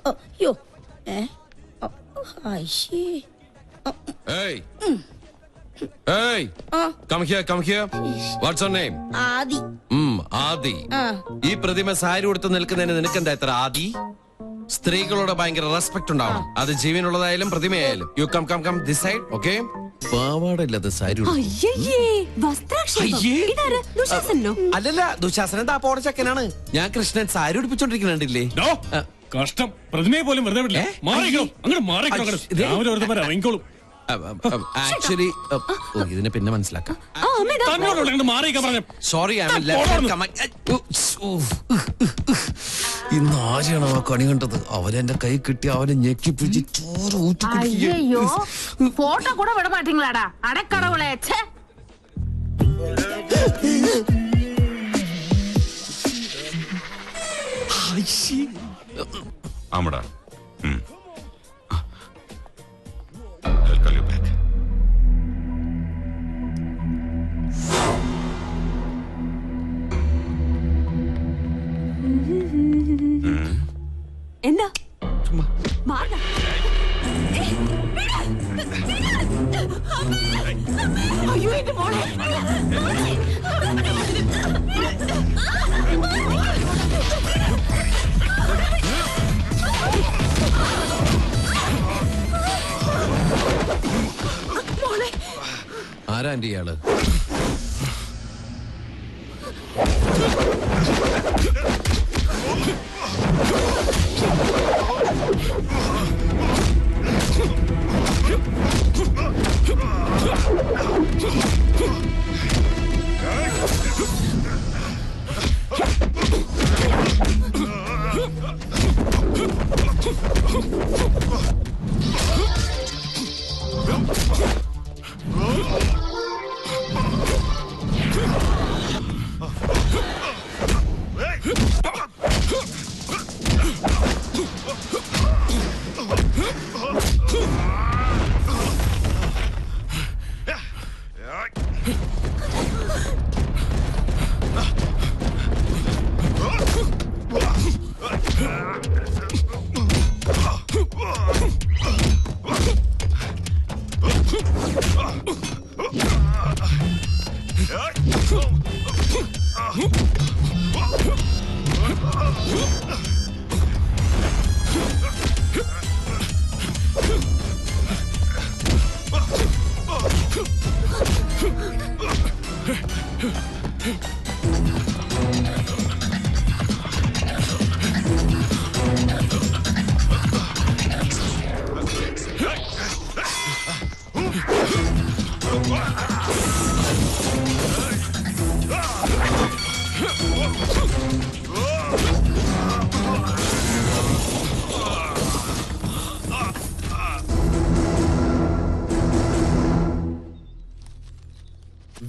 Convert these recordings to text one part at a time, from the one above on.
അയ്യോ Hey! Hey! Come here, come here. What's your name? ആദി. ആദി. ഈ പ്രതിമ സാരി ഉടുത്ത് നിൽക്കുന്നതിന് നിനക്കെന്താ ഇത്ര ആദി? സ്ത്രീകളോട് ഭയങ്കര റെസ്പെക്ട് ഉണ്ടാവണം. അത് ജീവനുള്ളതായാലും പ്രതിമയായാലും. You come come come this side, okay? പാവാടല്ലാതെ സാരി അല്ലല്ല, ദുശാസനൻ താപ്പോടെ ചക്കനാണ്. ഞാൻ കൃഷ്ണൻ സാരി ഉടുപ്പിച്ചോണ്ടിരിക്കുന്നുണ്ടില്ലേ? കഷ്ടം, പ്രതിമയെ പോലും വെറുതെ വിടില്ല. ആക്ച്വലി ഇതിനെ പിന്നെ മനസ്സിലാക്കാം. സോറി, ഇന്ന് ആരെയാണോ ആ കണി കണ്ടത്? അവനെന്റെ കൈ കിട്ടി അവനെ ഞെക്കി പിടിച്ച് ചോറ് ഊറ്റി. ഫോട്ടോ കൂടെ വിട മാറ്റീங்களா അടക്കടവുളേ. ആമടാ. I'll call you back. എന്താ അയ്യോ എന്റെ മോളെ. ആരാ എന്റെ ഇയാള്?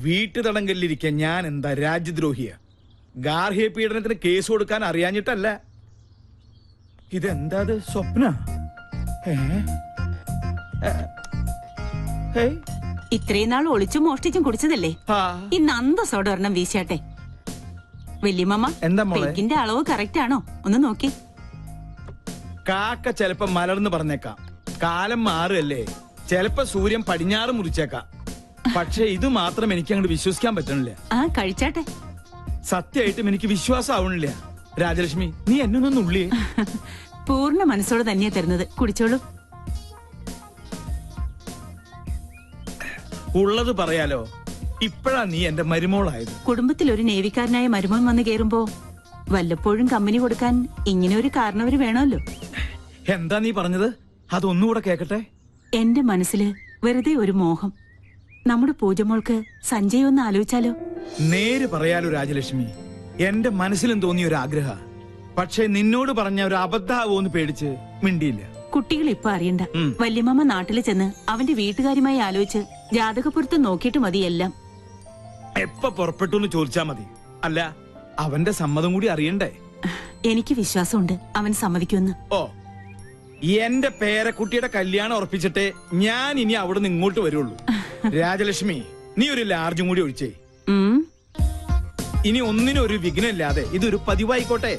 വീട്ടുതടങ്കലിരിക്കാൻ ഞാൻ എന്താ രാജ്യദ്രോഹിയ? ഗാർഹിക പീഡനത്തിന് കേസ് കൊടുക്കാൻ അറിയാഞ്ഞിട്ടല്ല. ഇതെന്താ സ്വപ്ന? ഇത്രയും നാൾ ഒളിച്ചും മോഷ്ടിച്ചും കുടിച്ചതല്ലേ, ഇന്ന് അന്തസ്സോടെ ഒരെണ്ണം വീശാട്ടെ. വല്യമ്മ, എന്താ മോളെ? പെക്കിന്റെ അളവ് കറക്റ്റ് ആണോ ഒന്ന് നോക്കി. കാക്ക ചെലപ്പോ മലർന്ന് പറഞ്ഞേക്കാം, കാലം മാറുകല്ലേ, ചെലപ്പോ സൂര്യൻ പടിഞ്ഞാറ് മുറിച്ചേക്കാം. പക്ഷെ ഇത് മാത്രം എനിക്ക് അങ്ങോട്ട് വിശ്വസിക്കാൻ പറ്റണില്ല. കഴിച്ചാട്ടെ. സത്യമായിട്ടും എനിക്ക് വിശ്വാസം ആവണില്ല. രാജലക്ഷ്മി, നീ എന്നൊന്നും ഉള്ളിയേ. പൂർണ്ണ മനസ്സോടെ തന്നെയാ തരുന്നത്, കുടിച്ചോളൂ. ഉള്ളത് പറയാലോ, ഇപ്പഴാ നീ എന്റെ മരുമോളായത്. കുടുംബത്തിൽ ഒരു നേവിക്കാരനായ മരുമോൻ വന്ന് കേറുമ്പോ വല്ലപ്പോഴും കമ്പനി കൊടുക്കാൻ ഇങ്ങനെ ഒരു കാരണവര് വേണമല്ലോ. എന്താ നീ പറഞ്ഞത്? അതൊന്നുകൂടെ കേക്കട്ടെ. എന്റെ മനസ്സില് വെറുതെ ഒരു മോഹം. നമ്മുടെ പൂജമോൾക്ക് സഞ്ജയ് ഒന്ന് ആലോചിച്ചാലോ? നേര് പറയാലോ രാജലക്ഷ്മി, എന്റെ മനസ്സിലും തോന്നിയ ഒരു ആഗ്രഹ. പക്ഷെ നിന്നോട് പറഞ്ഞ ഒരു അബദ്ധാവോന്ന് പേടിച്ച് മിണ്ടിയില്ല. കുട്ടികൾ ഇപ്പൊ അറിയണ്ട. വല്യമ്മ നാട്ടില് ചെന്ന് അവന്റെ വീട്ടുകാരുമായി ആലോചിച്ച് ജാതകപ്പുറത്ത് നോക്കിയിട്ട് മതി എല്ലാം. എപ്പ പുറപ്പെട്ടു എന്ന് ചോദിച്ചാ മതി. അല്ല, അവന്റെ സമ്മതം കൂടി അറിയണ്ടേ? എനിക്ക് വിശ്വാസമുണ്ട് അവൻ സമ്മതിക്കുമെന്ന്. ഓ, എന്റെ പേരക്കുട്ടിയുടെ കല്യാണം ഉറപ്പിച്ചിട്ടേ ഞാൻ ഇനി അവിടെ നിന്ന് ഇങ്ങോട്ട് വരുള്ളൂ. രാജലക്ഷ്മി, നീ ഒരു ലാർജും കൂടി ഒഴിച്ചേ. ഇനി ഒന്നിനും ഒരു വിഘ്നമില്ലാതെ ഇതൊരു പതിവായിക്കോട്ടെ.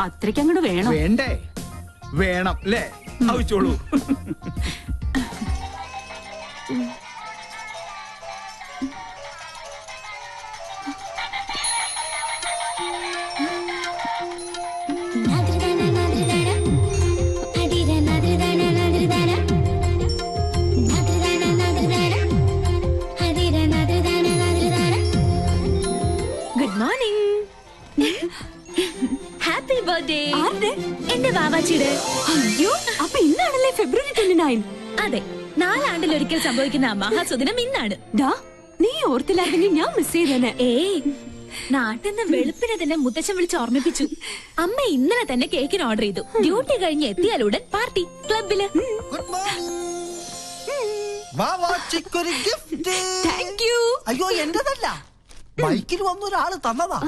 അത്രയ്ക്കങ്ങോട്ട് വേണം. വേണ്ടേ? വേണം അല്ലേ? ആവശ്യമുള്ളൂ. Good morning. Happy birthday. എന്റെ വാവാച്ചിയുടെ. അയ്യോ, അപ്പൊ ഇന്നാണല്ലേ ഫെബ്രുവരി 29? അതെ, 4 ആണ്ടിലൊരിക്കൽ സംഭവിക്കുന്ന മഹാസുദിനം ഇന്നാണ്. ഡാ, നീ ഓർത്തില്ലായിരുന്നെങ്കിൽ ഞാൻ മിസ് ചെയ്തേനെ. ഏയ്, നാട്ടിന്ന് വെളുപ്പിനെ തന്നെ മുത്തച്ഛൻ വിളിച്ച് ഓർമ്മിപ്പിച്ചു. അമ്മ ഇന്നലെ തന്നെ കേക്കിന് ഓർഡർ ചെയ്തു. ഡ്യൂട്ടി കഴിഞ്ഞ് എത്തിയാലുടൻ പാർട്ടി ക്ലബില്. Good morning. വാവാച്ചിക്കൊരു ഗിഫ്റ്റ്. Thank you. അയ്യോ, എന്റേതല്ല, ബൈക്കിൽ വന്ന ഒരാള് തന്നതാ.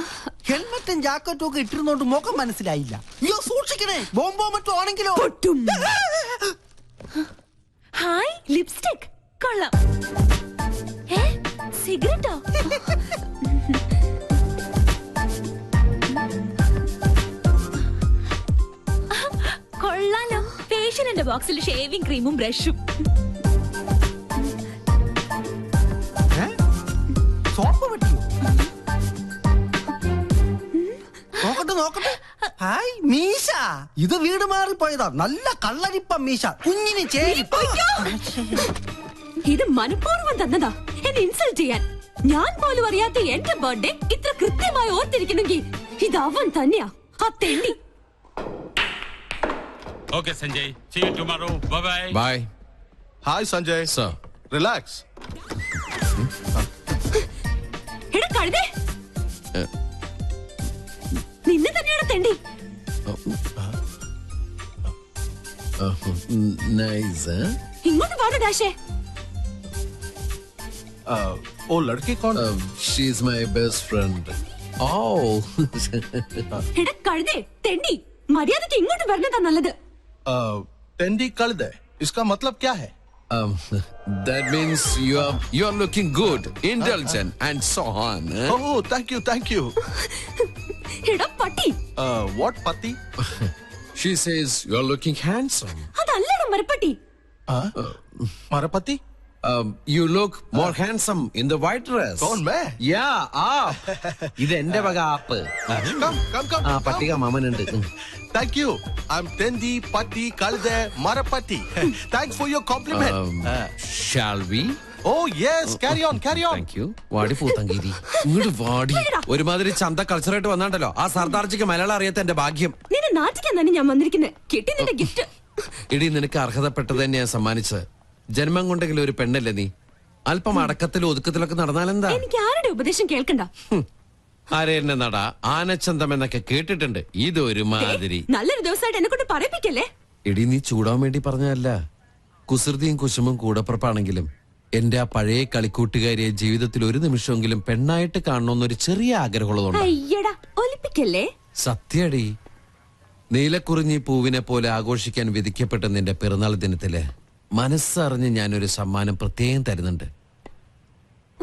ഹെൽമെറ്റും ജാക്കറ്റും ഒക്കെ ഇട്ടിരുന്നോണ്ട് മുഖം മനസ്സിലായില്ല. അയ്യോ, സൂക്ഷിക്കണേ, ബോംബോ മറ്റോ ആണെങ്കിലോ. ഹായ്, ലിപ്സ്റ്റിക് കൊള്ളാം. സിഗരറ്റോ? കൊള്ളാലോ. ഫേഷ്യലിന്റെ ബോക്സിൽ ഷേവിംഗ് ക്രീമും ബ്രഷും. സോപ്പ് പറ്റിയോ? നോക്കട്ടെ നോക്കട്ടെ. ഹായ്, മീശ. ഇത് വീട് മാറിപ്പോയതാ. നല്ല കള്ളരിപ്പ മീശ, കുഞ്ഞിന് ചേരിപ്പ. ഇത് മനഃപൂർവ്വം തന്നതാ, എന്നെ ഇൻസൾട്ട് ചെയ്യാൻ. ഞാൻ പോലും അറിയാത്ത എന്റെ ബർത്ത്ഡേ ഇത്ര കൃത്യമായി ഓർത്തിരിക്കണമെങ്കിൽ ഇത് അവൻ തന്നെയാ, ആ തെണ്ടി. Okay, Sanjay. See you tomorrow. Bye-bye. Bye. Hi, Sanjay. Sir. Relax. എടാ കഴുതേ, നിന്നെ തന്നെയാണ് തെണ്ടി. നൈസ്. ഇങ്ങോട്ട് പാട ഡാഷേ. वो लड़की कौन? She's my best friend. ഓ. എടാ കഴുതേ, തെണ്ടി, മര്യാദക്ക് ഇങ്ങോട്ട് വരണതാ നല്ലത്. टेंडी कल दे. इसका मतलब क्या है? That means you are looking good, intelligent, and so on. Oh, thank you. എടാ പട്ടി. What pati? She says you are looking handsome. അതല്ലടാ മരപ്പട്ടി. Marapati? You look more handsome in the white dress. कौन मैं? Yeah, ഇത് എന്റെ വക app. Come. ആ പട്ടിക മാമനുണ്ട്. Thank you. I'm Tendi Patti Kalde Marapati. Thanks for your compliment. Shall we? Oh yes, carry on. Thank you. വാടി പൂത്തങ്കേരി. ഇങ്ങോട്ട് വാടി. ഒരുമാതിരി ചന്ത കൾച്ചറായിട്ട് വന്നാണ്ടല്ലോ. ആ സർദാർജിക്ക് മലയാളം അറിയാത്ത എന്റെ ഭാഗ്യം. നിന്നെ നാട്ടിക്കാൻ തന്നെ ഞാൻ വന്നിരിക്കുന്നത്. കിട്ടി നിന്റെ ഗിഫ്റ്റ്. ഇടി നിനക്ക് അർഹതപ്പെട്ടത് തന്നെയാ സമ്മാനിച്ചത്. ജന്മം കൊണ്ടെങ്കിലും ഒരു പെണ്ണല്ലേ നീ. അല്പം അടക്കത്തിലും ഒതുക്കത്തിലൊക്കെ നടന്നാലെന്താ? എനിക്ക് ആരുടെ ഉപദേശം കേൾക്കണ്ട. ആരെന്നെ നട ആനച്ചന്തം എന്നൊക്കെ കേട്ടിട്ടുണ്ട്. ഇതൊരു മാതിരി. നല്ലൊരു ദിവസമായിട്ട് എന്നെ കൊണ്ട് പറയിപ്പിക്കല്ലേ. എടി നീ ചൂടാൻ വേണ്ടി പറഞ്ഞതല്ല. കുസൃതിയും കുശുമും കൂടപ്പുറപ്പാണെങ്കിലും എന്റെ ആ പഴയ കളിക്കൂട്ടുകാരിയെ ജീവിതത്തിൽ ഒരു നിമിഷമെങ്കിലും പെണ്ണായിട്ട് കാണണമെന്നൊരു ചെറിയ ആഗ്രഹമുള്ളതുകൊണ്ട്. അയ്യടാ, ഒലിപ്പിക്കല്ലേ. സത്യടി, നീലക്കുറിഞ്ഞി പൂവിനെ പോലെ ആഘോഷിക്കാൻ വിധിക്കപ്പെട്ട നിന്റെ പിറന്നാൾ ദിനത്തില് മനസ്സറിഞ്ഞ് ഞാനൊരു സമ്മാനം പ്രത്യേകം തരുന്നുണ്ട്.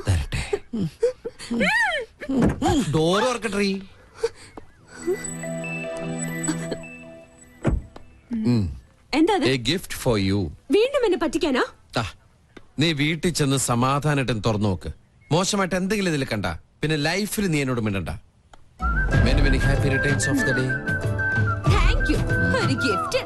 തരട്ടെ. ഡോർ ഓർക്കട്ടെ. എന്താ എ ഗിഫ്റ്റ് ഫോർ യു. വീണ്ടും എന്നെ പറ്റിക്കാനാ? നീ വീട്ടിൽ ചെന്ന് സമാധാനമായിട്ട് തുറന്നു നോക്ക്. മോശമായിട്ട് എന്തെങ്കിലും ഇതിൽ കണ്ട പിന്നെ ലൈഫിൽ നീ എന്നോട് മിണ്ടണ്ട. Many happy returns of the day. Thank you. ഒരു ഗിഫ്റ്റ്.